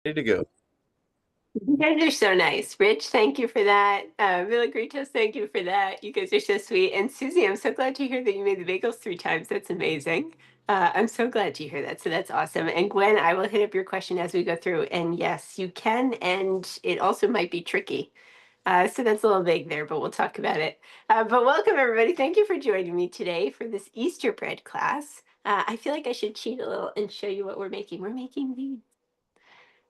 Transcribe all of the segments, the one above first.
Ready to go. You guys are so nice. Rich, thank you for that. Milagritos, thank you for that. You guys are so sweet. And Susie, I'm so glad to hear that you made the bagels 3 times. That's amazing. I'm so glad to hear that. So that's awesome. And Gwen, I will hit up your question as we go through. And yes, you can. And it also might be tricky. So that's a little vague there, but we'll talk about it. But welcome, everybody. Thank you for joining me today for this Easter bread class. I feel like I should cheat a little and show you what we're making. We're making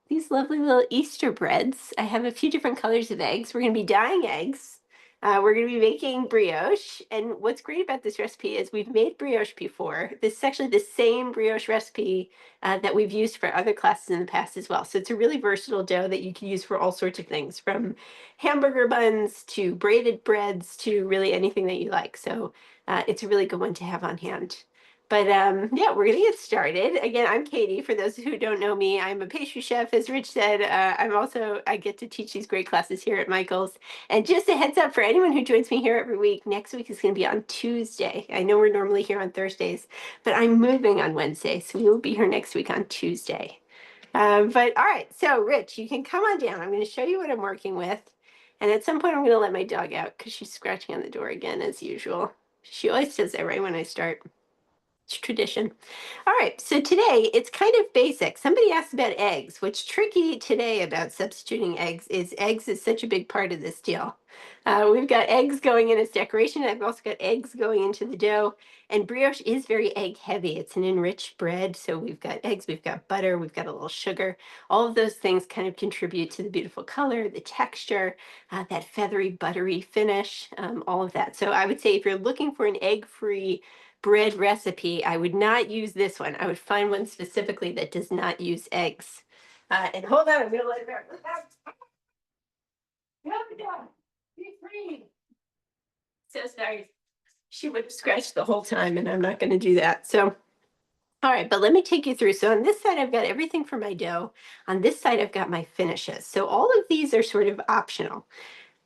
these lovely little Easter breads. I have a few different colors of eggs. We're going to be dyeing eggs. We're going to be making brioche. And what's great about this recipe is we've made brioche before. This is actually the same brioche recipe that we've used for other classes in the past as well. So it's a really versatile dough that you can use for all sorts of things, from hamburger buns to braided breads to really anything that you like. So it's a really good one to have on hand. But yeah, we're gonna get started. Again, I'm Katie. For those who don't know me, I'm a pastry chef, as Rich said. I get to teach these great classes here at Michael's. And just a heads up for anyone who joins me here every week, next week is gonna be on Tuesday. I know we're normally here on Thursdays, but I'm moving on Wednesday, so we will be here next week on Tuesday. But all right, so Rich, you can come on down. I'm gonna show you what I'm working with. And at some point, I'm gonna let my dog out because she's scratching on the door again, as usual. She always does that right when I start. It's tradition. All right, so today it's kind of basic. Somebody asked about eggs. What's tricky today about substituting eggs is such a big part of this deal. We've got eggs going in as decoration. I've also got eggs going into the dough. And brioche is very egg heavy. It's an enriched bread. So we've got eggs, we've got butter, we've got a little sugar. All of those things kind of contribute to the beautiful color, the texture, that feathery, buttery finish, all of that. So I would say if you're looking for an egg-free bread recipe, I would not use this one. I would find one specifically that does not use eggs. And hold on, I'm gonna let her out. Look out. Come down. Be free. So sorry. She would scratch the whole time, and I'm not gonna do that. So, all right, but let me take you through. So on this side, I've got everything for my dough. On this side, I've got my finishes. So all of these are sort of optional.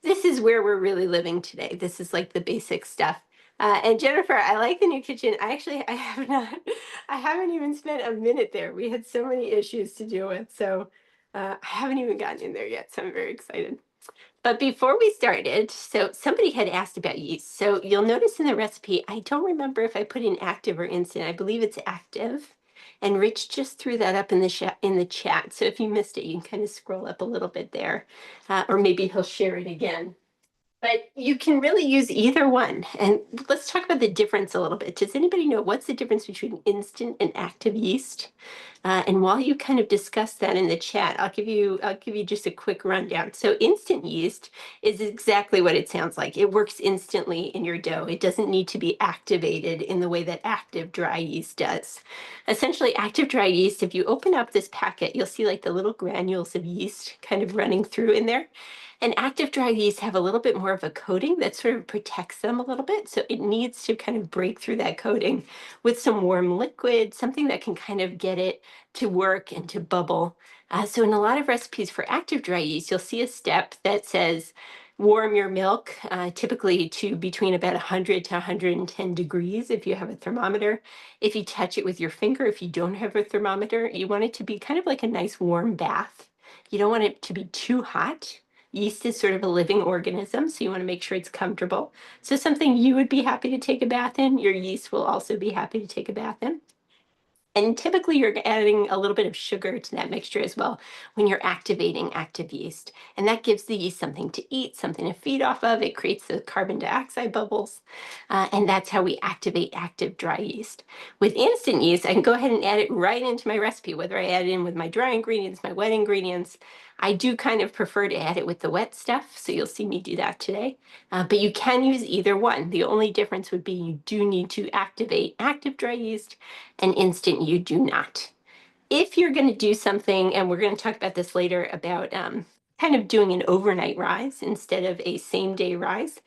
This is where we're really living today. This is like the basic stuff. And Jennifer, I like the new kitchen. I have not, I haven't even spent a minute there. We had so many issues to deal with. So I haven't even gotten in there yet. So I'm very excited. But before we started, so somebody had asked about yeast. So you'll notice in the recipe, I don't remember if I put in active or instant. I believe it's active. And Rich just threw that up in the chat. So if you missed it, you can kind of scroll up a little bit there, or maybe he'll share it again. But you can really use either one. And let's talk about the difference a little bit. Does anybody know what's the difference between instant and active yeast? And while you kind of discuss that in the chat, I'll give you just a quick rundown. So instant yeast is exactly what it sounds like. It works instantly in your dough. It doesn't need to be activated in the way that active dry yeast does. Essentially, active dry yeast, if you open up this packet, you'll see like the little granules of yeast kind of running through in there. And active dry yeast have a little bit more of a coating that sort of protects them a little bit. So it needs to kind of break through that coating with some warm liquid, something that can kind of get it to work and to bubble. So in a lot of recipes for active dry yeast, you'll see a step that says warm your milk, typically to between about 100 to 110 degrees if you have a thermometer. If you touch it with your finger, if you don't have a thermometer, you want it to be kind of like a nice warm bath. You don't want it to be too hot. Yeast is sort of a living organism, so you want to make sure it's comfortable. So something you would be happy to take a bath in, your yeast will also be happy to take a bath in. And typically you're adding a little bit of sugar to that mixture as well when you're activating active yeast. And that gives the yeast something to eat, something to feed off of. It creates the carbon dioxide bubbles. And that's how we activate active dry yeast. With instant yeast, I can go ahead and add it right into my recipe, whether I add it in with my dry ingredients, my wet ingredients. I do kind of prefer to add it with the wet stuff, so you'll see me do that today. But you can use either one. The only difference would be you do need to activate active dry yeast, and instant you do not. If you're going to do something, and we're going to talk about this later about kind of doing an overnight rise instead of a same day rise,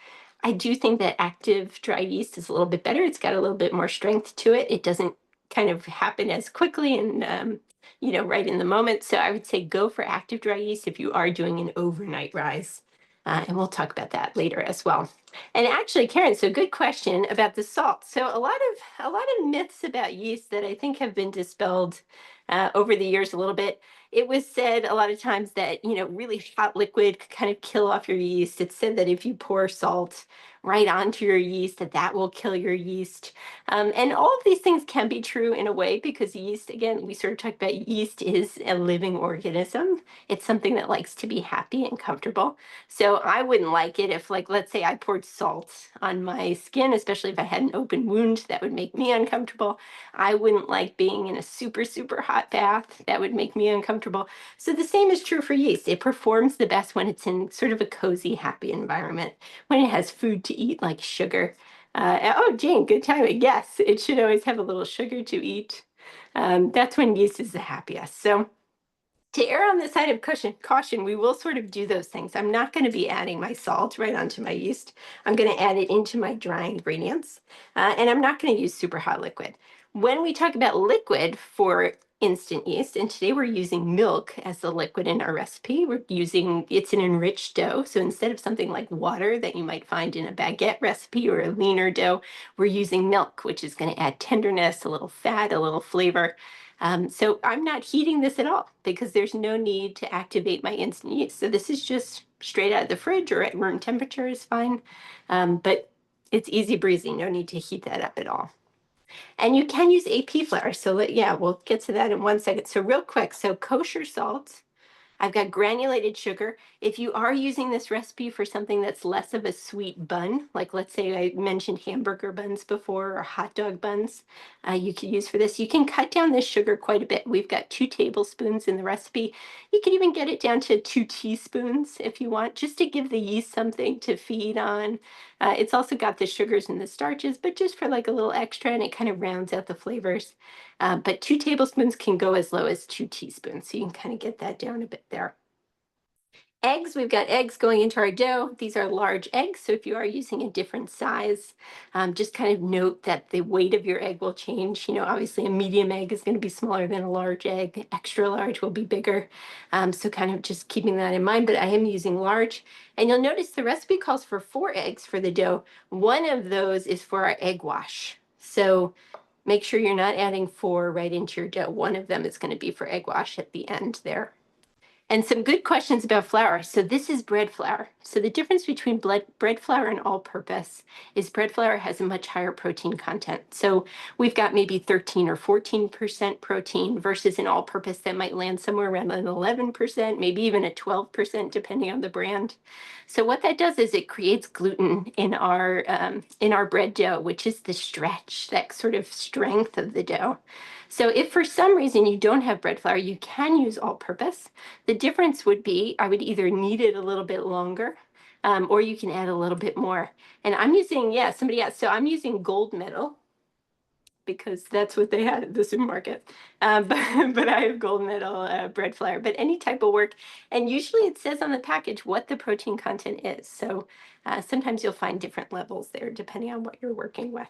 I do think that active dry yeast is a little bit better. It's got a little bit more strength to it. It doesn't kind of happen as quickly and right in the moment. So I would say go for active dry yeast if you are doing an overnight rise. And we'll talk about that later as well. And actually, Karen, so good question about the salt. So a lot of myths about yeast that I think have been dispelled over the years a little bit. it was said a lot of times that, really hot liquid could kind of kill off your yeast. It's said that if you pour salt right onto your yeast, that will kill your yeast. And all of these things can be true in a way because yeast, again, we sort of talked about yeast is a living organism. It's something that likes to be happy and comfortable. So I wouldn't like it if, like, let's say I poured salt on my skin, especially if I had an open wound, that would make me uncomfortable. I wouldn't like being in a super, super hot bath. That would make me uncomfortable. So the same is true for yeast. It performs the best when it's in sort of a cozy, happy environment, when it has food to eat like sugar. Oh, Jane, good timing. Yes, it should always have a little sugar to eat. That's when yeast is the happiest. So to err on the side of caution, we will sort of do those things. I'm not going to be adding my salt right onto my yeast. I'm going to add it into my dry ingredients, and I'm not going to use super hot liquid. When we talk about liquid for instant yeast, and today we're using milk as the liquid in our recipe, it's an enriched dough. So instead of something like water that you might find in a baguette recipe or a leaner dough, we're using milk, which is going to add tenderness, a little fat, a little flavor. So I'm not heating this at all because there's no need to activate my instant yeast. So this is just straight out of the fridge or at room temperature is fine. But it's easy breezy, no need to heat that up at all. And you can use AP flour. So yeah, we'll get to that in 1 second. So real quick, so kosher salt, I've got granulated sugar. If you are using this recipe for something that's less of a sweet bun, like let's say I mentioned hamburger buns before or hot dog buns, you could use for this. You can cut down this sugar quite a bit. We've got 2 tablespoons in the recipe. You can even get it down to 2 teaspoons if you want, just to give the yeast something to feed on. It's also got the sugars and the starches, but just for like a little extra, and it kind of rounds out the flavors. But 2 tablespoons can go as low as 2 teaspoons. So you can kind of get that down a bit there. Eggs, we've got eggs going into our dough. These are large eggs, so if you are using a different size, just kind of note that the weight of your egg will change. Obviously a medium egg is going to be smaller than a large egg. Extra large will be bigger. So kind of just keeping that in mind, but I am using large. And you'll notice the recipe calls for 4 eggs for the dough. One of those is for our egg wash. So make sure you're not adding 4 right into your dough. One of them is going to be for egg wash at the end there. And some good questions about flour. So this is bread flour. So the difference between bread flour and all-purpose is bread flour has a much higher protein content. So we've got maybe 13 or 14% protein versus an all-purpose that might land somewhere around an 11%, maybe even a 12%, depending on the brand. So what that does is it creates gluten in our bread dough, which is the stretch, that sort of strength of the dough. So if for some reason you don't have bread flour, you can use all-purpose. The difference would be I would either knead it a little bit longer, or you can add a little bit more. And I'm using, yeah, somebody asked, so I'm using gold medal because that's what they had at the supermarket. But I have gold medal bread flour, but any type will work. And usually it says on the package what the protein content is. So sometimes you'll find different levels there depending on what you're working with.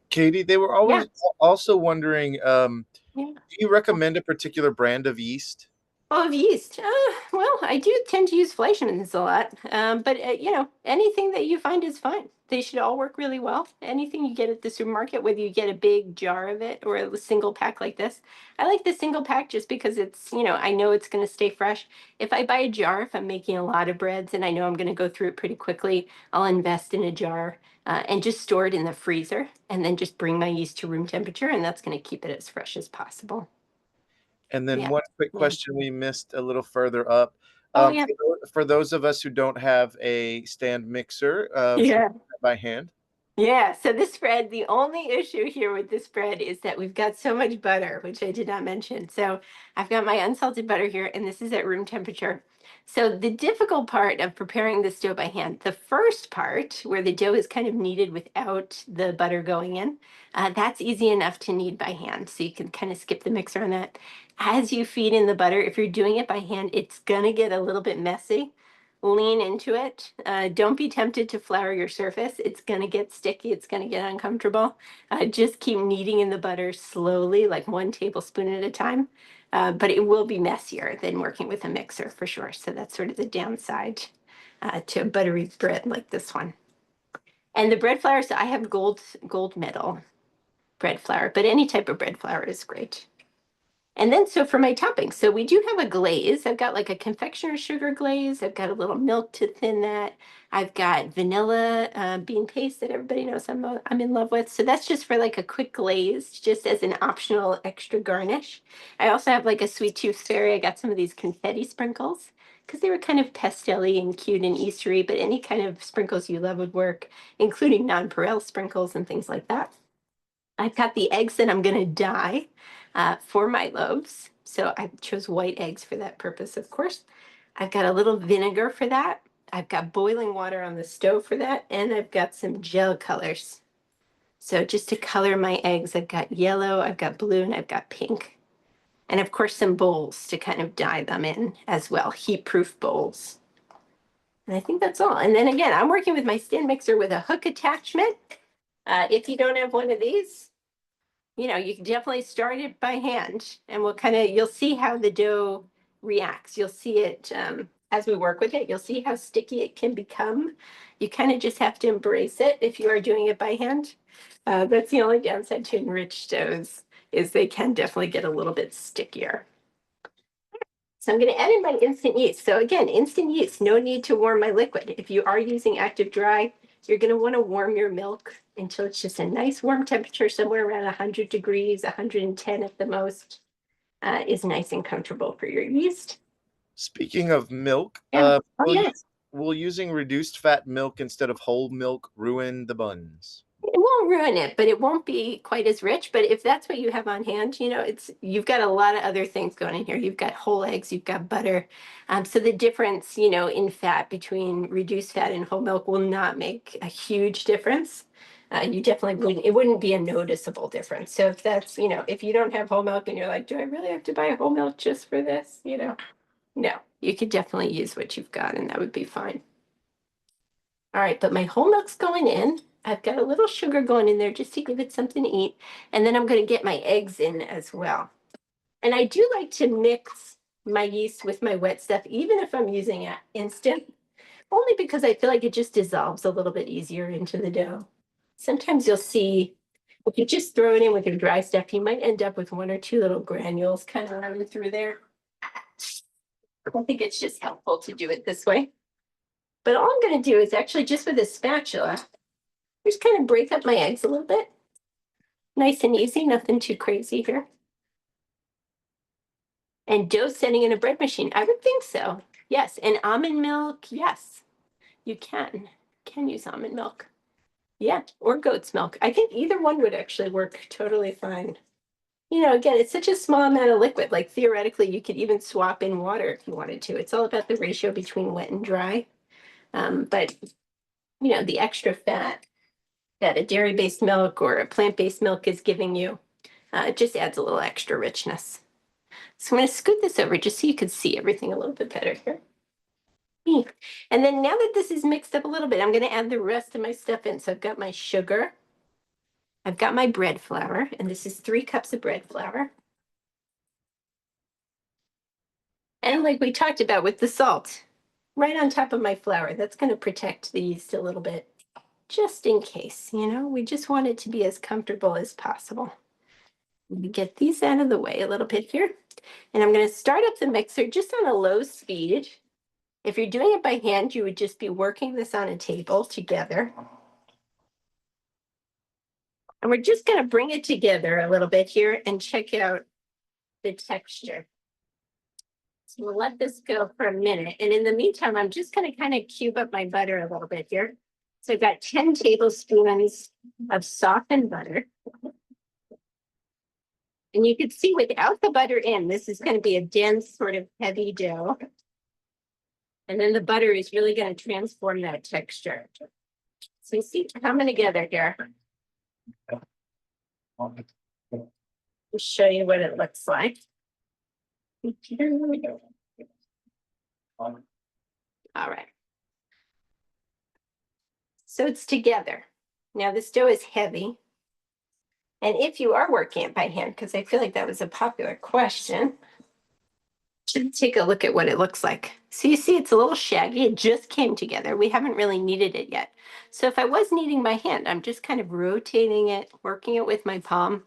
Katie, they were Yeah, always also wondering, yeah. do you recommend a particular brand of yeast? Oh, of yeast. Well, I do tend to use Fleischmann's a lot, but anything that you find is fine. They should all work really well. Anything you get at the supermarket, whether you get a big jar of it or a single pack like this. I like the single pack just because it's, I know it's going to stay fresh. If I buy a jar, if I'm making a lot of breads and I know I'm going to go through it pretty quickly, I'll invest in a jar and just store it in the freezer and then just bring my yeast to room temperature, and that's going to keep it as fresh as possible. And then Yeah, one quick yeah. question we missed a little further up. Oh, yeah. For those of us who don't have a stand mixer, should Yeah. we do that by hand? Yeah, so this spread, the only issue here with this spread is that we've got so much butter, which I did not mention. So I've got my unsalted butter here, and this is at room temperature. So the difficult part of preparing this dough by hand, the first part where the dough is kind of kneaded without the butter going in, that's easy enough to knead by hand. So you can kind of skip the mixer on that. As you feed in the butter, if you're doing it by hand, it's gonna get a little bit messy. Lean into it. Don't be tempted to flour your surface. It's going to get sticky. It's going to get uncomfortable. Just keep kneading in the butter slowly, like 1 tablespoon at a time. But it will be messier than working with a mixer for sure. So that's sort of the downside to a buttery bread like this one. And the bread flour, so I have gold medal bread flour, but any type of bread flour is great. And then, so for my topping, so we do have a glaze. I've got like a confectioner's sugar glaze. I've got a little milk to thin that. I've got vanilla bean paste that everybody knows I'm in love with. So that's just for like a quick glaze, just as an optional extra garnish. I also have like a sweet tooth fairy. I got some of these confetti sprinkles because they were kind of pastel-y and cute and Eastery, but any kind of sprinkles you love would work, including nonpareil sprinkles and things like that. I've got the eggs that I'm going to dye for my loaves. So I chose white eggs for that purpose, of course. I've got a little vinegar for that. I've got boiling water on the stove for that. And I've got some gel colors. So just to color my eggs, I've got yellow, I've got blue, and I've got pink. And of course, some bowls to kind of dye them in as well, heat-proof bowls. And I think that's all. And then again, I'm working with my stand mixer with a hook attachment. If you don't have one of these, you know, you can definitely start it by hand, and you'll see how the dough reacts. You'll see it as we work with it. You'll see how sticky it can become. You kind of just have to embrace it if you are doing it by hand. That's the only downside to enriched doughs, is they can definitely get a little bit stickier. So I'm going to add in my instant yeast. So again, instant yeast, no need to warm my liquid. If you are using active dry, you're going to want to warm your milk until it's just a nice warm temperature, somewhere around 100 degrees, 110 at the most, is nice and comfortable for your yeast. Speaking of milk, Yeah. Oh, yes. will using reduced fat milk instead of whole milk ruin the buns? It won't ruin it, but it won't be quite as rich. But if that's what you have on hand, you know, you've got a lot of other things going in here. You've got whole eggs, you've got butter. So the difference, you know, in fat between reduced fat and whole milk will not make a huge difference. You definitely wouldn't, it wouldn't be a noticeable difference. So if that's, you know, if you don't have whole milk and you're like, do I really have to buy whole milk just for this? You know, no, you could definitely use what you've got and that would be fine. All right, but my whole milk's going in. I've got a little sugar going in there just to give it something to eat. And then I'm going to get my eggs in as well. And I do like to mix my yeast with my wet stuff, even if I'm using it instant, only because I feel like it just dissolves a little bit easier into the dough. Sometimes you'll see, if you just throw it in with your dry stuff, you might end up with one or two little granules kind of running through there. I think it's just helpful to do it this way. But all I'm going to do is actually just with a spatula, just kind of break up my eggs a little bit. Nice and easy, nothing too crazy here. And dough setting in a bread machine, I would think so. Yes, and almond milk, yes, you can use almond milk. Yeah, or goat's milk. I think either one would actually work totally fine. You know, again, it's such a small amount of liquid. Like theoretically, you could even swap in water if you wanted to. It's all about the ratio between wet and dry. But, you know, the extra fat that a dairy-based milk or a plant-based milk is giving you, it just adds a little extra richness. So I'm going to scoot this over just so you can see everything a little bit better here. And then now that this is mixed up a little bit, I'm going to add the rest of my stuff in. So I've got my sugar. I've got my bread flour, and this is 3 cups of bread flour. And like we talked about with the salt, right on top of my flour, that's going to protect the yeast a little bit, just in case, you know, we just want it to be as comfortable as possible. Let me get these out of the way a little bit here. And I'm going to start up the mixer just on a low speed. If you're doing it by hand, you would just be working this on a table together. And we're just going to bring it together a little bit here and check out the texture. So we'll let this go for a minute. And in the meantime, I'm just going to kind of cube up my butter a little bit here. So I've got 10 tablespoons of softened butter. And you can see without the butter in, this is going to be a dense, sort of heavy dough. And then the butter is really going to transform that texture. So you see it coming together here. I'll show you what it looks like. All right. So it's together. Now this dough is heavy. And if you are working it by hand, because I feel like that was a popular question, should take a look at what it looks like. So you see it's a little shaggy. It just came together. We haven't really kneaded it yet. So if I was kneading by hand, I'm just kind of rotating it, working it with my palm.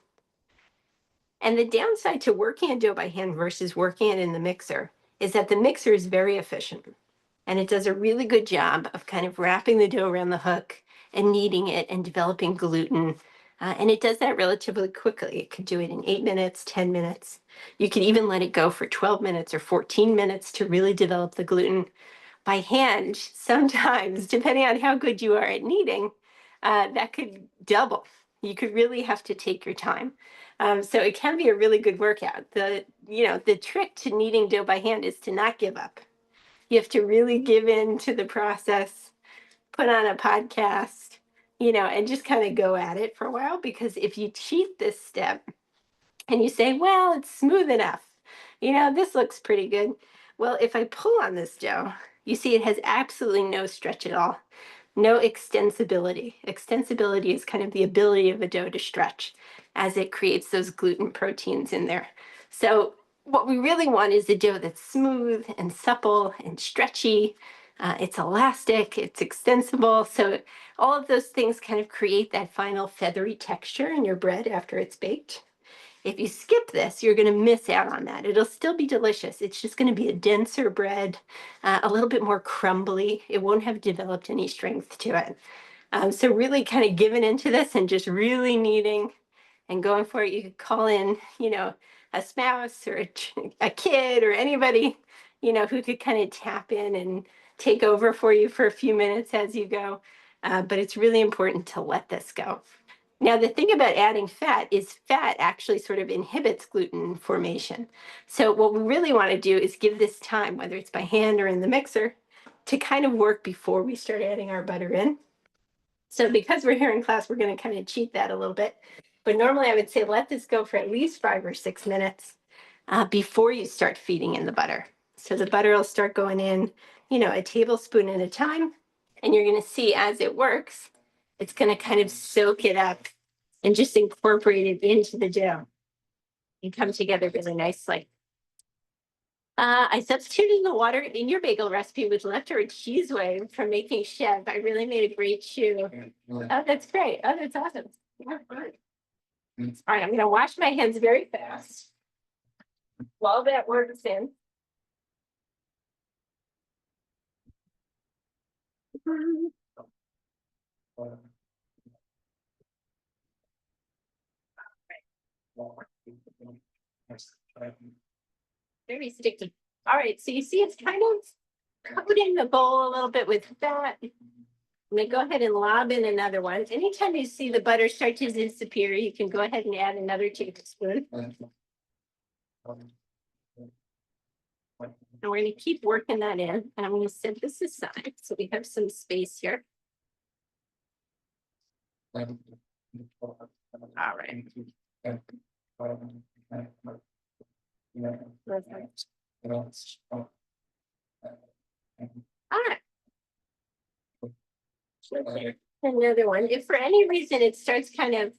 And the downside to working on dough by hand versus working it in the mixer is that the mixer is very efficient and it does a really good job of kind of wrapping the dough around the hook and kneading it and developing gluten. And it does that relatively quickly. It could do it in 8 minutes, 10 minutes. You could even let it go for 12 minutes or 14 minutes to really develop the gluten. By hand, sometimes, depending on how good you are at kneading, that could double. You could really have to take your time. So it can be a really good workout. The trick to kneading dough by hand is to not give up. You have to really give in to the process, put on a podcast, and just kind of go at it for a while. Because if you cheat this step and you say, well, it's smooth enough, this looks pretty good. Well, if I pull on this dough, you see it has absolutely no stretch at all, no extensibility. Extensibility is kind of the ability of a dough to stretch as it creates those gluten proteins in there. So what we really want is a dough that's smooth and supple and stretchy. It's elastic, it's extensible. So all of those things kind of create that final feathery texture in your bread after it's baked. If you skip this, you're going to miss out on that. It'll still be delicious. It's just going to be a denser bread, a little bit more crumbly. It won't have developed any strength to it. So really kind of giving into this and just really kneading and going for it. You could call in, a spouse or a kid or anybody, who could kind of tap in and take over for you for a few minutes as you go. But it's really important to let this go. Now, the thing about adding fat is fat actually sort of inhibits gluten formation. So what we really want to do is give this time, whether it's by hand or in the mixer, to kind of work before we start adding our butter in. So because we're here in class, we're going to kind of cheat that a little bit. But normally I would say let this go for at least 5 or 6 minutes before you start feeding in the butter. So the butter will start going in, a tablespoon at a time. And you're going to see as it works, it's going to kind of soak it up and just incorporate it into the dough and come together really nicely. I substituted the water in your bagel recipe with leftover cheese whey from making chef. I really made a great chew. Oh, that's great. Oh, that's awesome. Yeah, good. All right, I'm going to wash my hands very fast while that works in. Very sticky. All right, so you see it's kind of coating the bowl a little bit with fat. I'm going to go ahead and lob in another one. Anytime you see the butter start to disappear, you can go ahead and add another tablespoon. And we're going to keep working that in. And I'm going to set this aside so we have some space here. All right. Perfect. All right. Another one. If for any reason it starts kind of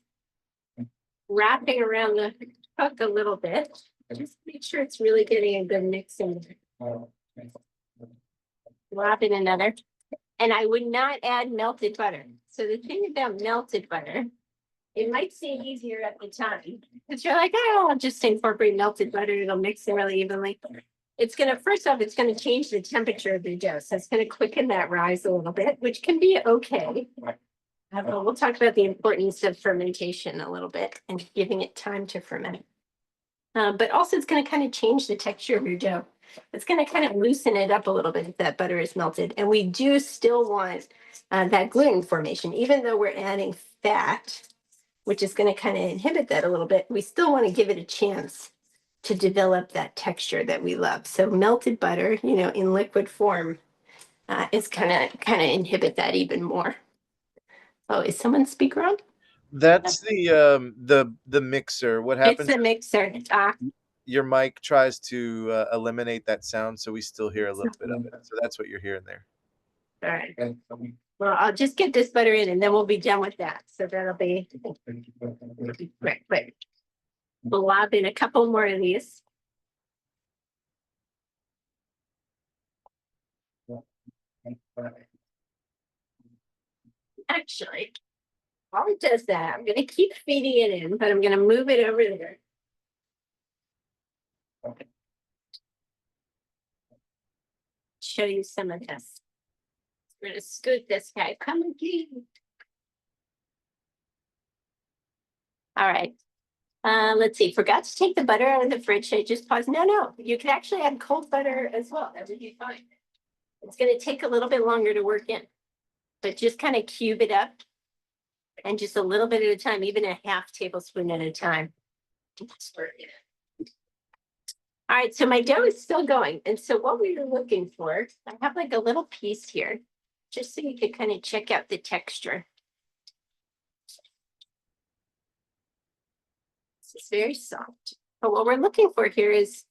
wrapping around the hook a little bit, just make sure it's really getting a good mix in there. Wrap in another. And I would not add melted butter. So the thing about melted butter, it might seem easier at the time because you're like, oh, I'll just incorporate melted butter. It'll mix it really evenly. It's going to, first off, it's going to change the temperature of the dough. So it's going to quicken that rise a little bit, which can be okay. We'll talk about the importance of fermentation a little bit and giving it time to ferment. But also it's going to kind of change the texture of your dough. It's going to kind of loosen it up a little bit if that butter is melted. And we do still want that gluten formation, even though we're adding fat, which is going to kind of inhibit that a little bit. We still want to give it a chance to develop that texture that we love. So melted butter, in liquid form is kind of inhibit that even more. Oh, is someone's speaker on? That's the mixer. What happens? It's a mixer. Your mic tries to eliminate that sound, so we still hear a little bit of it. So that's what you're hearing there. All right. Well, I'll just get this butter in and then we'll be done with that. So that'll be quick. We'll lob in a couple more of these. Actually, while it does that, I'm going to keep feeding it in, but I'm going to move it over there. Show you some of this. We're gonna scoot this guy. Come again. All right. Let's see. Forgot to take the butter out of the fridge. I just paused. No. You can actually add cold butter as well. That would be fine. It's going to take a little bit longer to work in, but just kind of cube it up and just a little bit at a time, even a half tablespoon at a time. All right, so my dough is still going. And so what we were looking for, I have like a little piece here, just so you could kind of check out the texture. This is very soft. But what we're looking for here is,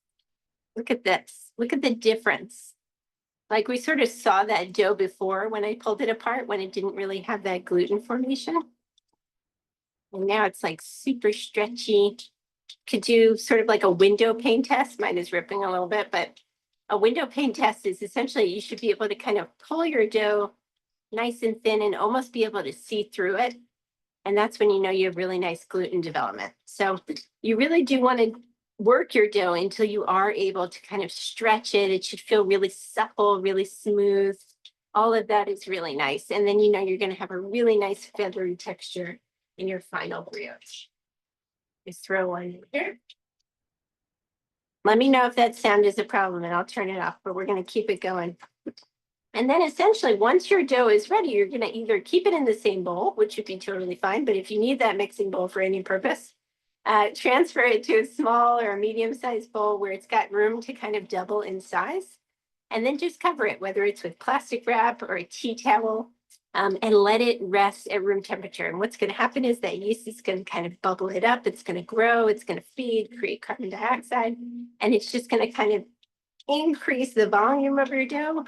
look at this. Look at the difference. Like we sort of saw that dough before when I pulled it apart, when it didn't really have that gluten formation. And now it's like super stretchy. Could do sort of like a window pane test. Mine is ripping a little bit, but a window pane test is essentially you should be able to kind of pull your dough nice and thin and almost be able to see through it. And that's when you know you have really nice gluten development. So you really do want to work your dough until you are able to kind of stretch it. It should feel really supple, really smooth. All of that is really nice. And then you know you're going to have a really nice feathery texture in your final brioche. Just throw one in here. Let me know if that sound is a problem and I'll turn it off, but we're going to keep it going. And then essentially, once your dough is ready, you're going to either keep it in the same bowl, which would be totally fine. But if you need that mixing bowl for any purpose, transfer it to a small or a medium-sized bowl where it's got room to kind of double in size. And then just cover it, whether it's with plastic wrap or a tea towel, and let it rest at room temperature. And what's going to happen is that yeast is going to kind of bubble it up. It's going to grow. It's going to feed, create carbon dioxide. And it's just going to kind of increase the volume of your dough,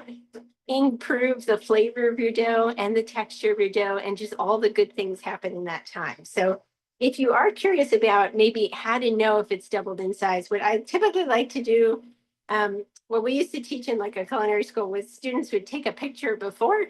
improve the flavor of your dough and the texture of your dough, and just all the good things happen in that time. So if you are curious about maybe how to know if it's doubled in size, what I typically like to do, what we used to teach in like a culinary school was students would take a picture before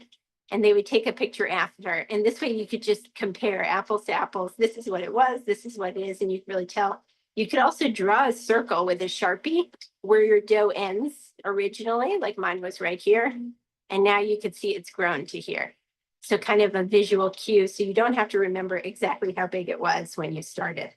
and they would take a picture after. And this way you could just compare apples to apples. This is what it was, this is what it is, and you can really tell. You could also draw a circle with a Sharpie where your dough ends originally, like mine was right here. And now you can see it's grown to here. So kind of a visual cue. So you don't have to remember exactly how big it was when you started.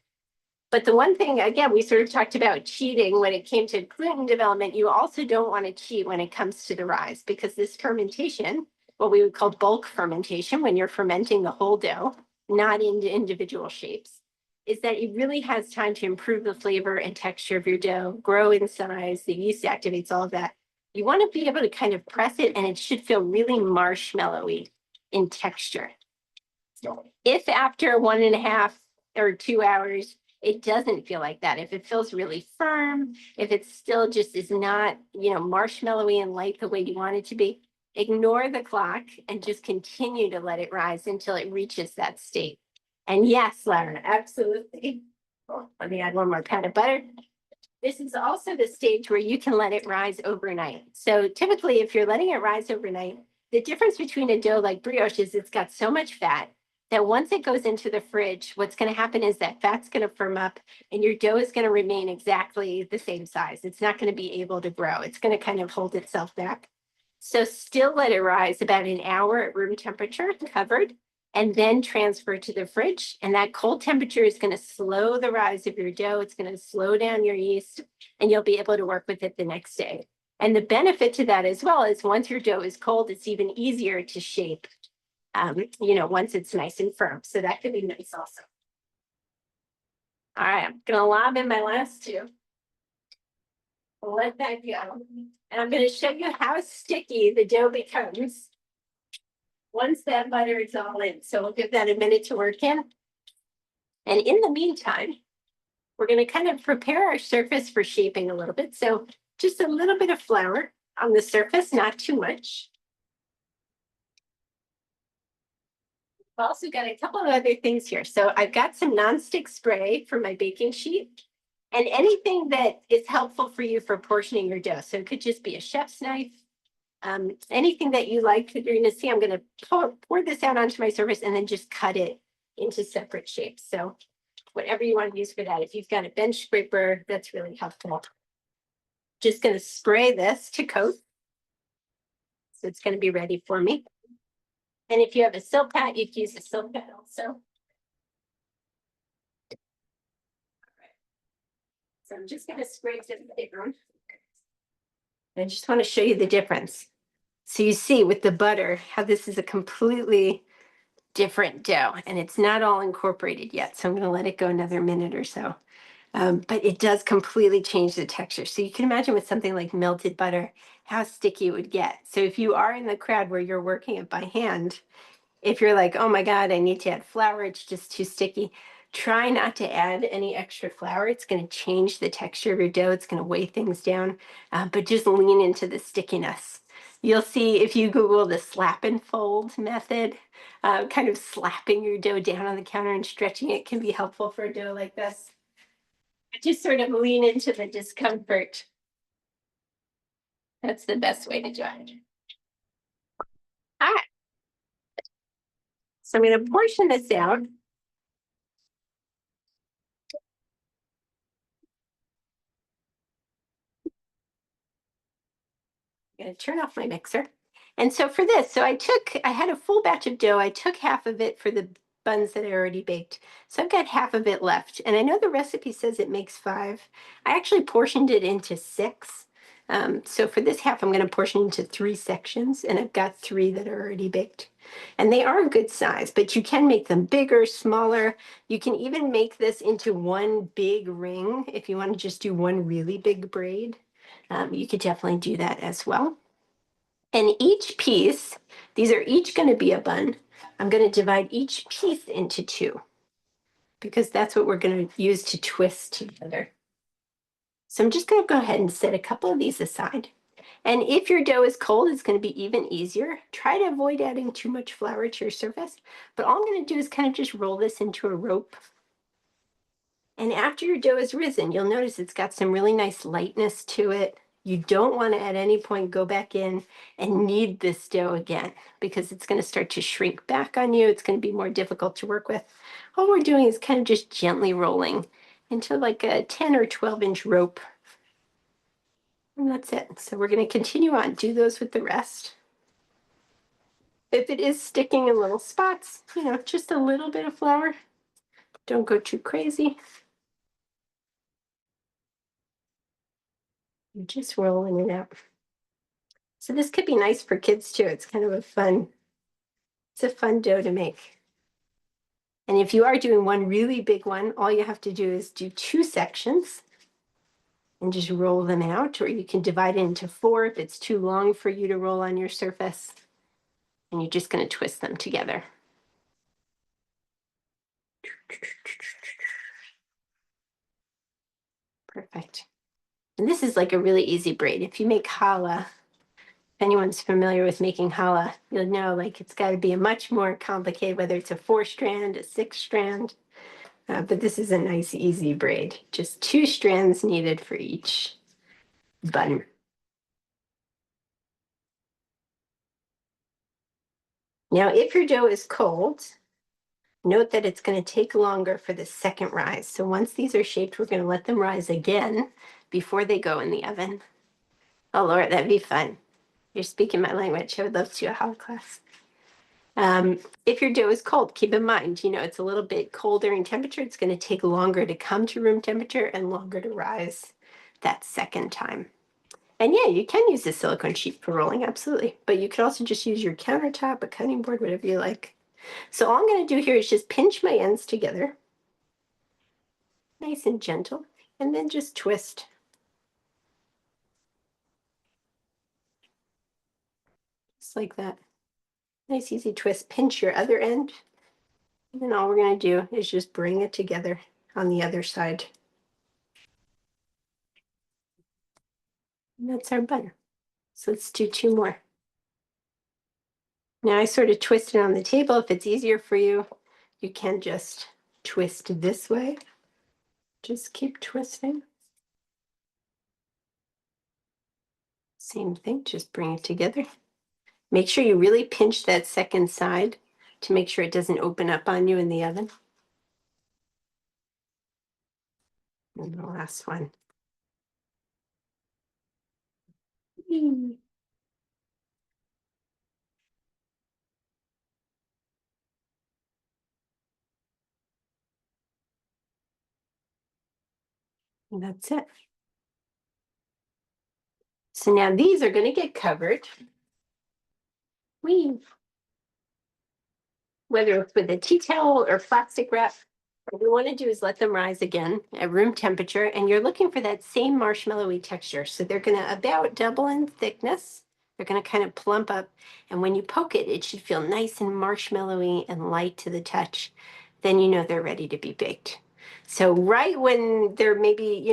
But the one thing, again, we sort of talked about cheating when it came to gluten development. You also don't want to cheat when it comes to the rise, because this fermentation, what we would call bulk fermentation, when you're fermenting the whole dough, not into individual shapes, is that it really has time to improve the flavor and texture of your dough, grow in size, the yeast activates all of that. You want to be able to kind of press it and it should feel really marshmallowy in texture. If after 1.5 or 2 hours, it doesn't feel like that, if it feels really firm, if it still just is not, marshmallowy and light the way you want it to be, ignore the clock and just continue to let it rise until it reaches that state. And yes, Lara, absolutely. Let me add one more pat of butter. This is also the stage where you can let it rise overnight. So typically, if you're letting it rise overnight, the difference between a dough like brioche is it's got so much fat that once it goes into the fridge, what's going to happen is that fat's going to firm up and your dough is going to remain exactly the same size. It's not going to be able to grow. It's going to kind of hold itself back. So still let it rise about an hour at room temperature, covered, and then transfer to the fridge. And that cold temperature is going to slow the rise of your dough. It's going to slow down your yeast, and you'll be able to work with it the next day. And the benefit to that as well is once your dough is cold, it's even easier to shape, once it's nice and firm. So that could be nice also. All right, I'm going to lob in my last two. Let that go. And I'm going to show you how sticky the dough becomes once that butter is all in. So we'll give that a minute to work in. And in the meantime, we're going to kind of prepare our surface for shaping a little bit. So just a little bit of flour on the surface, not too much. I've also got a couple of other things here. So I've got some nonstick spray for my baking sheet and anything that is helpful for you for portioning your dough. So it could just be a chef's knife, anything that you like. You're going to see I'm going to pour this out onto my surface and then just cut it into separate shapes. So whatever you want to use for that. If you've got a bench scraper, that's really helpful. Just going to spray this to coat. So it's going to be ready for me. And if you have a silk hat, you can use a silk hat also. So I'm just going to spray this down. I just want to show you the difference. So you see with the butter how this is a completely different dough, and it's not all incorporated yet. So I'm going to let it go another minute or so. But it does completely change the texture. So you can imagine with something like melted butter, how sticky it would get. So if you are in the crowd where you're working it by hand, if you're like, oh my God, I need to add flour, it's just too sticky, try not to add any extra flour. It's going to change the texture of your dough. It's going to weigh things down, but just lean into the stickiness. You'll see if you Google the slap and fold method, kind of slapping your dough down on the counter and stretching it can be helpful for a dough like this. Just sort of lean into the discomfort. That's the best way to do it. All right. So I'm going to portion this out. I'm going to turn off my mixer. And so for this, I had a full batch of dough. I took half of it for the buns that I already baked. So I've got half of it left. And I know the recipe says it makes 5. I actually portioned it into 6. So for this half, I'm going to portion into 3 sections, and I've got 3 that are already baked. And they are a good size, but you can make them bigger, smaller. You can even make this into one big ring if you want to just do one really big braid. You could definitely do that as well. And each piece, these are each going to be a bun. I'm going to divide each piece into 2 because that's what we're going to use to twist together. So I'm just going to go ahead and set a couple of these aside. And if your dough is cold, it's going to be even easier. Try to avoid adding too much flour to your surface. But all I'm going to do is kind of just roll this into a rope. And after your dough is risen, you'll notice it's got some really nice lightness to it. You don't want to at any point go back in and knead this dough again because it's going to start to shrink back on you. It's going to be more difficult to work with. All we're doing is kind of just gently rolling into like a 10 or 12-inch rope. And that's it. So we're going to continue on, do those with the rest. If it is sticking in little spots, just a little bit of flour. Don't go too crazy. You're just rolling it out. So this could be nice for kids too. It's kind of it's a fun dough to make. And if you are doing one really big one, all you have to do is do 2 sections and just roll them out, or you can divide it into 4 if it's too long for you to roll on your surface. And you're just going to twist them together. Perfect. And this is like a really easy braid. If you make challah, if anyone's familiar with making challah, you'll know like it's got to be a much more complicated, whether it's a 4-strand, a 6-strand. But this is a nice, easy braid. Just 2 strands needed for each bun. Now, if your dough is cold, note that it's going to take longer for the second rise. So once these are shaped, we're going to let them rise again before they go in the oven. Oh, Laura, that'd be fun. You're speaking my language. I would love to do a hot class. If your dough is cold, keep in mind, it's a little bit colder in temperature. It's going to take longer to come to room temperature and longer to rise that second time. And yeah, you can use the silicone sheet for rolling, absolutely. But you could also just use your countertop, a cutting board, whatever you like. So all I'm going to do here is just pinch my ends together. Nice and gentle. And then just twist. Just like that. Nice easy twist. Pinch your other end. And then all we're going to do is just bring it together on the other side. And that's our bun. So let's do 2 more. Now I sort of twist it on the table. If it's easier for you, you can just twist this way. Just keep twisting. Same thing, just bring it together. Make sure you really pinch that second side to make sure it doesn't open up on you in the oven. And the last one. And that's it. So now these are going to get covered. Whether it's with a tea towel or plastic wrap, what we want to do is let them rise again at room temperature, and you're looking for that same marshmallowy texture. So they're going to about double in thickness. They're going to kind of plump up, and when you poke it, it should feel nice and marshmallowy and light to the touch. Then you know they're ready to be baked. So right when they're maybe,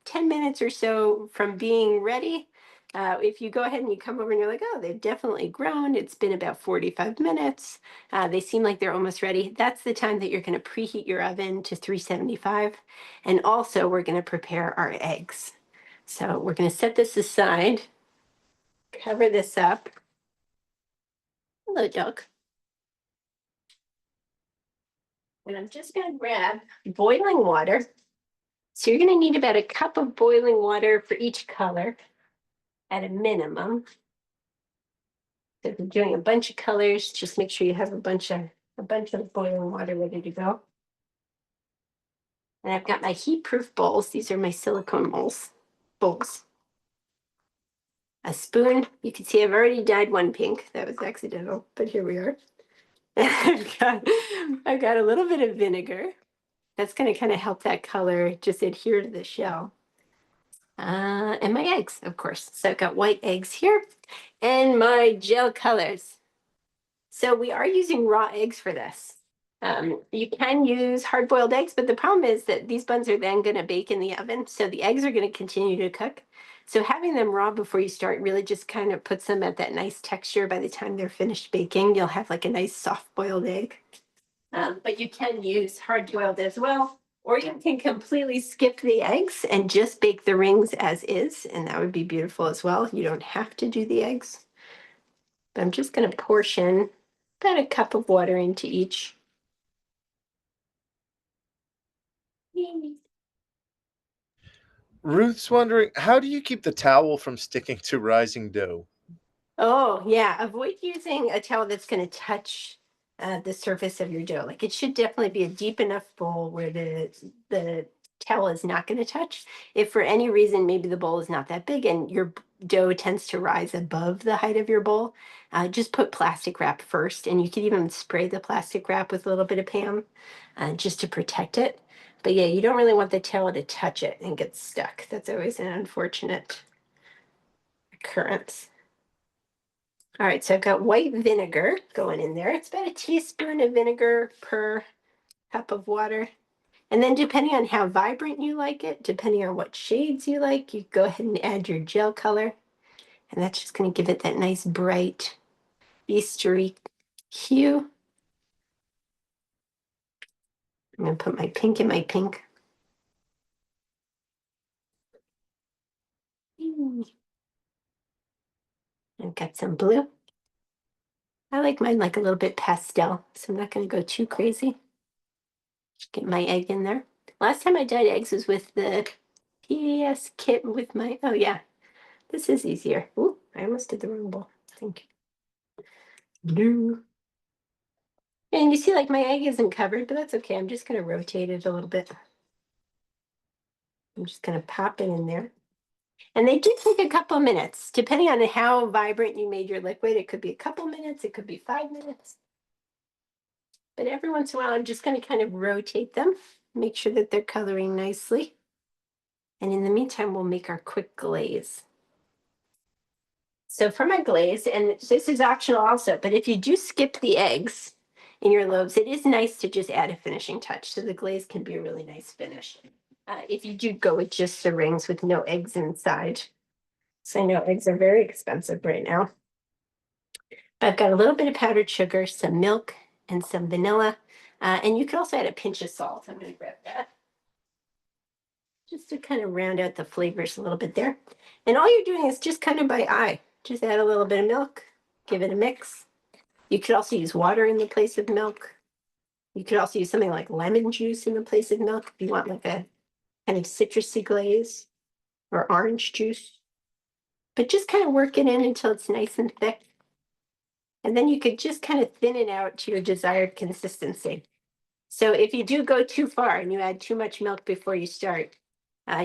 10 minutes or so from being ready, if you go ahead and you come over and you're like, oh, they've definitely grown. It's been about 45 minutes. They seem like they're almost ready. That's the time that you're going to preheat your oven to 375. And also we're going to prepare our eggs. So we're going to set this aside, cover this up. Hello, dog. And I'm just going to grab boiling water. So you're going to need about a cup of boiling water for each color at a minimum. So if you're doing a bunch of colors, just make sure you have a bunch of boiling water ready to go. And I've got my heat-proof bowls. These are my silicone bowls. A spoon. You can see I've already dyed one pink. That was accidental, but here we are. I've got a little bit of vinegar. That's going to kind of help that color just adhere to the shell. And my eggs, of course. So I've got white eggs here and my gel colors. So we are using raw eggs for this. You can use hard-boiled eggs, but the problem is that these buns are then going to bake in the oven, so the eggs are going to continue to cook. So having them raw before you start really just kind of puts them at that nice texture. By the time they're finished baking, you'll have like a nice soft-boiled egg. But you can use hard-boiled as well, or you can completely skip the eggs and just bake the rings as is, and that would be beautiful as well. You don't have to do the eggs. But I'm just going to portion about a cup of water into each. Ruth's wondering, how do you keep the towel from sticking to rising dough? Oh, yeah. Avoid using a towel that's going to touch the surface of your dough. Like it should definitely be a deep enough bowl where the towel is not going to touch. If for any reason maybe the bowl is not that big and your dough tends to rise above the height of your bowl, just put plastic wrap first, and you could even spray the plastic wrap with a little bit of Pam just to protect it. But yeah, you don't really want the towel to touch it and get stuck. That's always an unfortunate occurrence. All right, so I've got white vinegar going in there. It's about a teaspoon of vinegar per cup of water. And then depending on how vibrant you like it, depending on what shades you like, you go ahead and add your gel color. And that's just going to give it that nice bright Eastery hue. I'm going to put my pink in my pink. I've got some blue. I like mine like a little bit pastel, so I'm not going to go too crazy. Get my egg in there. Last time I dyed eggs was with the PAS kit with my, oh yeah, this is easier. Ooh, I almost did the wrong bowl. Thank you. Blue. And you see like my egg isn't covered, but that's okay. I'm just going to rotate it a little bit. I'm just going to pop it in there. And they do take a couple minutes, depending on how vibrant you made your liquid. It could be a couple minutes, it could be 5 minutes. But every once in a while, I'm just going to kind of rotate them, make sure that they're coloring nicely. And in the meantime, we'll make our quick glaze. So for my glaze, and this is optional also, but if you do skip the eggs in your loaves, it is nice to just add a finishing touch. So the glaze can be a really nice finish. If you do go with just the rings with no eggs inside. So I know eggs are very expensive right now. I've got a little bit of powdered sugar, some milk, and some vanilla. And you can also add a pinch of salt. I'm going to grab that. Just to kind of round out the flavors a little bit there. And all you're doing is just kind of by eye. Just add a little bit of milk, give it a mix. You could also use water in the place of milk. You could also use something like lemon juice in the place of milk if you want like a kind of citrusy glaze, or orange juice. but just kind of work it in until it's nice and thick. And then you could just kind of thin it out to your desired consistency. So if you do go too far and you add too much milk before you start,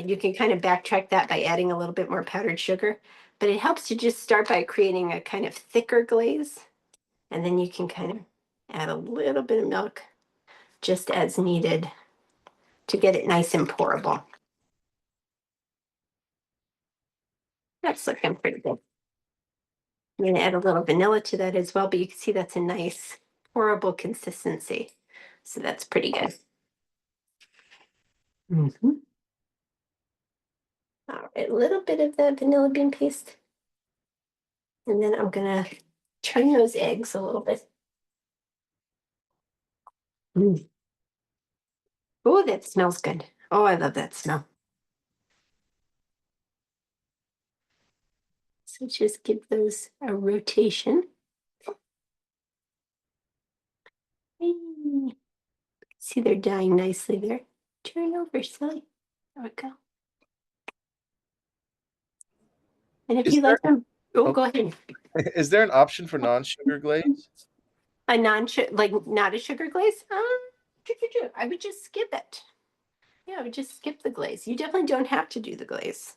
you can kind of backtrack that by adding a little bit more powdered sugar. But it helps to just start by creating a kind of thicker glaze. And then you can kind of add a little bit of milk just as needed to get it nice and pourable. That's looking pretty good. I'm going to add a little vanilla to that as well, but you can see that's a nice pourable consistency. So that's pretty good. All right, a little bit of the vanilla bean paste. And then I'm going to turn those eggs a little bit. Oh, that smells good. Oh, I love that smell. So just give those a rotation. See, they're dying nicely there. Turn over, Sally. There we go. And if Is you there like them, oh, oh, go ahead. is there an option for non-sugar glaze? A like not a sugar glaze? I would just skip it. Yeah, I would just skip the glaze. You definitely don't have to do the glaze.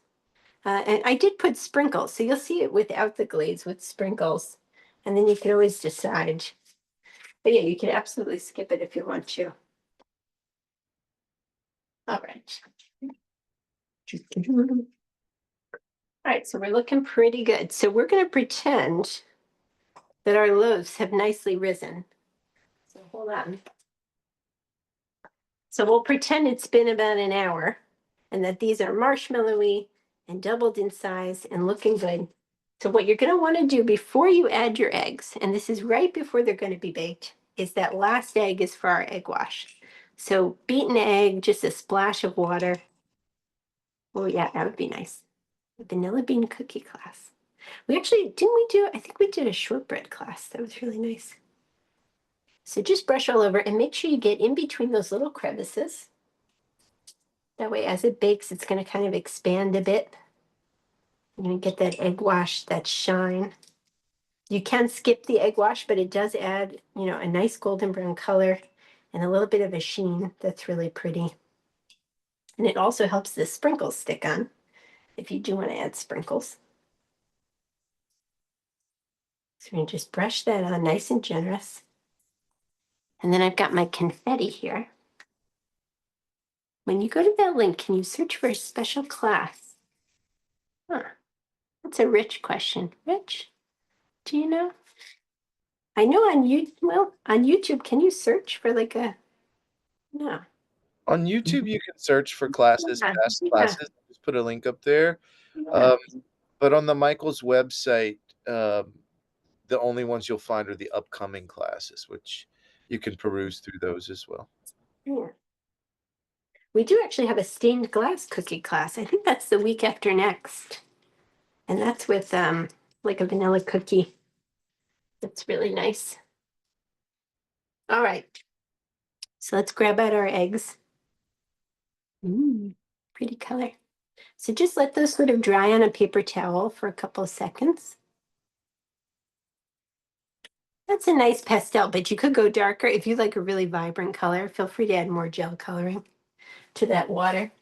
And I did put sprinkles, so you'll see it without the glaze with sprinkles. And then you can always decide. But yeah, you can absolutely skip it if you want to. All right. All right, so we're looking pretty good. So we're going to pretend that our loaves have nicely risen. So hold on. So we'll pretend it's been about an hour and that these are marshmallowy and doubled in size and looking good. So what you're going to want to do before you add your eggs, and this is right before they're going to be baked, is that last egg is for our egg wash. So beaten egg, just a splash of water. Oh yeah, that would be nice. A vanilla bean cookie class. We actually, didn't we do, I think we did a shortbread class. That was really nice. So just brush all over and make sure you get in between those little crevices. That way, as it bakes, it's going to kind of expand a bit. You're going to get that egg wash, that shine. You can skip the egg wash, but it does add, a nice golden brown color and a little bit of a sheen that's really pretty. And it also helps the sprinkles stick on if you do want to add sprinkles. So we're going to just brush that on nice and generous. And then I've got my confetti here. When you go to that link, can you search for a special class? Huh. That's a Rich question. Rich, do you know? I know on YouTube, can you search for like a no? On YouTube, you can search for classes, Yeah, past yeah, classes. Just put a link up there. yeah. Um, but on the Michael's website, the only ones you'll find are the upcoming classes, which you can peruse through those as well. Yeah. We do actually have a stained glass cookie class. I think that's the week after next. And that's with like a vanilla cookie. That's really nice. All right. So let's grab out our eggs. Pretty color. So just let those sort of dry on a paper towel for a couple of seconds. That's a nice pastel, but you could go darker. If you like a really vibrant color, feel free to add more gel coloring to that water.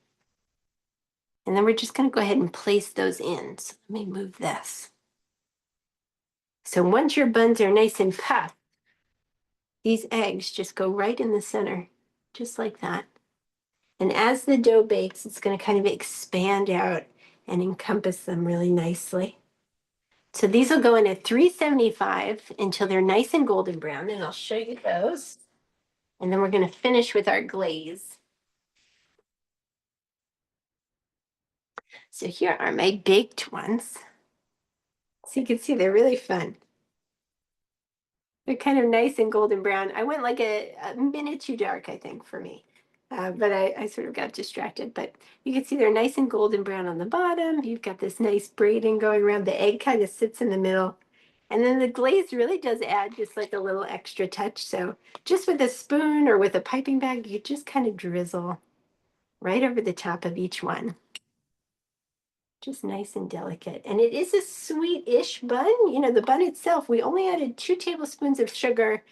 And then we're just going to go ahead and place those in. So let me move this. So once your buns are nice and puffed, these eggs just go right in the center, just like that. And as the dough bakes, it's going to kind of expand out and encompass them really nicely. So these will go in at 375 until they're nice and golden brown, and I'll show you those. And then we're going to finish with our glaze. So here are my baked ones. So you can see they're really fun. They're kind of nice and golden brown. I went like a minute too dark, I think, for me. But I sort of got distracted. But you can see they're nice and golden brown on the bottom. You've got this nice braiding going around. The egg kind of sits in the middle. And then the glaze really does add just like a little extra touch. So just with a spoon or with a piping bag, you just kind of drizzle right over the top of each one. just nice and delicate. And it is a sweet-ish bun. You know, the bun itself, we only added 2 tablespoons of sugar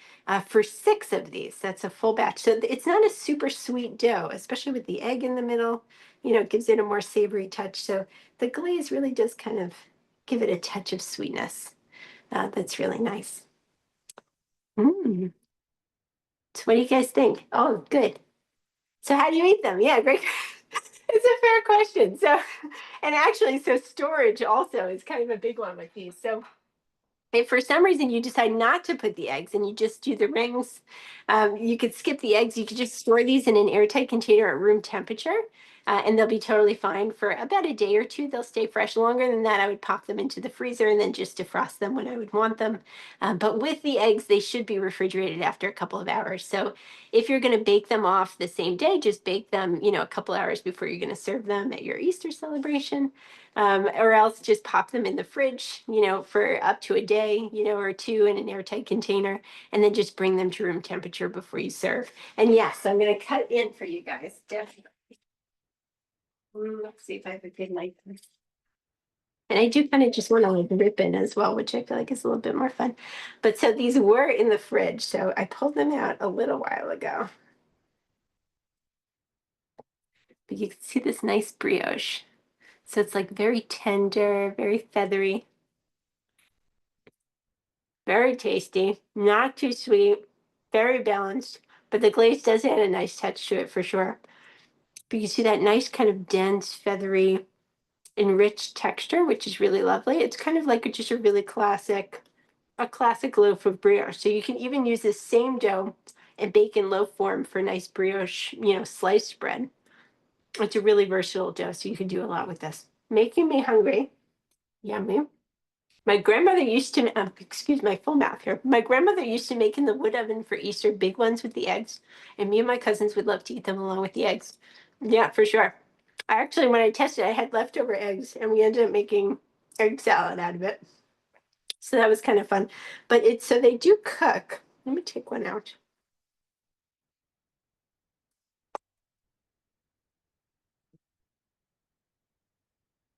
for 6 of these. That's a full batch. So it's not a super sweet dough, especially with the egg in the middle. You know, it gives it a more savory touch. So the glaze really does kind of give it a touch of sweetness. That's really nice. Mm. So what do you guys think? Oh, good. So how do you eat them? Yeah, great. It's a fair question. So, and actually, so storage also is kind of a big one with these. So if for some reason you decide not to put the eggs and you just do the rings, you could skip the eggs. You could just store these in an airtight container at room temperature, and they'll be totally fine for about a day or two. They'll stay fresh longer than that. I would pop them into the freezer and then just defrost them when I would want them. But with the eggs, they should be refrigerated after a couple of hours. So if you're going to bake them off the same day, just bake them, you know, a couple hours before you're going to serve them at your Easter celebration. Or else just pop them in the fridge, you know, for up to a day, you know, or two in an airtight container, and then just bring them to room temperature before you serve. And yes, I'm going to cut in for you guys, definitely. Let's see if I have a good knife. And I do kind of just want to like rip in as well, which I feel like is a little bit more fun. But so these were in the fridge, so I pulled them out a little while ago. But you can see this nice brioche. So it's like very tender, very feathery. Very tasty, not too sweet, very balanced, but the glaze does add a nice touch to it for sure. But you see that nice kind of dense, feathery, enriched texture, which is really lovely. It's kind of like just a classic loaf of brioche. So you can even use this same dough and bake in loaf form for nice brioche, you know, sliced bread. It's a really versatile dough, so you can do a lot with this. Making me hungry. Yummy. My grandmother used to, excuse my full mouth here. My grandmother used to make in the wood oven for Easter big ones with the eggs, and me and my cousins would love to eat them along with the eggs. Yeah, for sure. I actually, when I tested, I had leftover eggs, and we ended up making egg salad out of it. So that was kind of fun. But it's so they do cook. Let me take one out.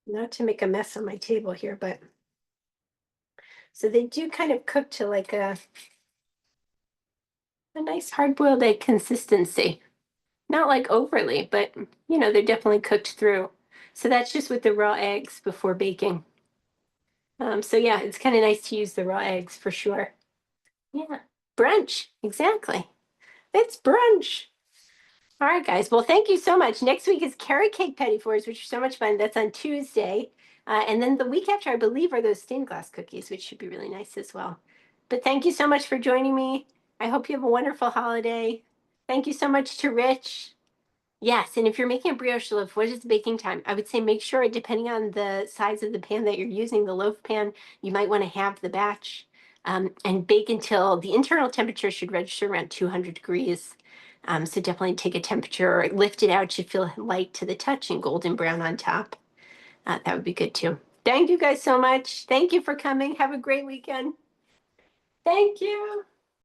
Not to make a mess on my table here, but so they do kind of cook to like a nice hard-boiled egg consistency. Not like overly, but you know, they're definitely cooked through. So that's just with the raw eggs before baking. So yeah, it's kind of nice to use the raw eggs for sure. Yeah, brunch, exactly. It's brunch. All right, guys. Well, thank you so much. Next week is carrot cake petit fours, which are so much fun. That's on Tuesday. And then the week after, I believe, are those stained glass cookies, which should be really nice as well. But thank you so much for joining me. I hope you have a wonderful holiday. Thank you so much to Rich. Yes, and if you're making a brioche loaf, what is the baking time? I would say make sure, depending on the size of the pan that you're using, the loaf pan, you might want to have the batch and bake until the internal temperature should register around 200 degrees. So definitely take a temperature or lift it out. It should feel light to the touch and golden brown on top. That would be good too. Thank you guys so much. Thank you for coming. Have a great weekend. Thank you.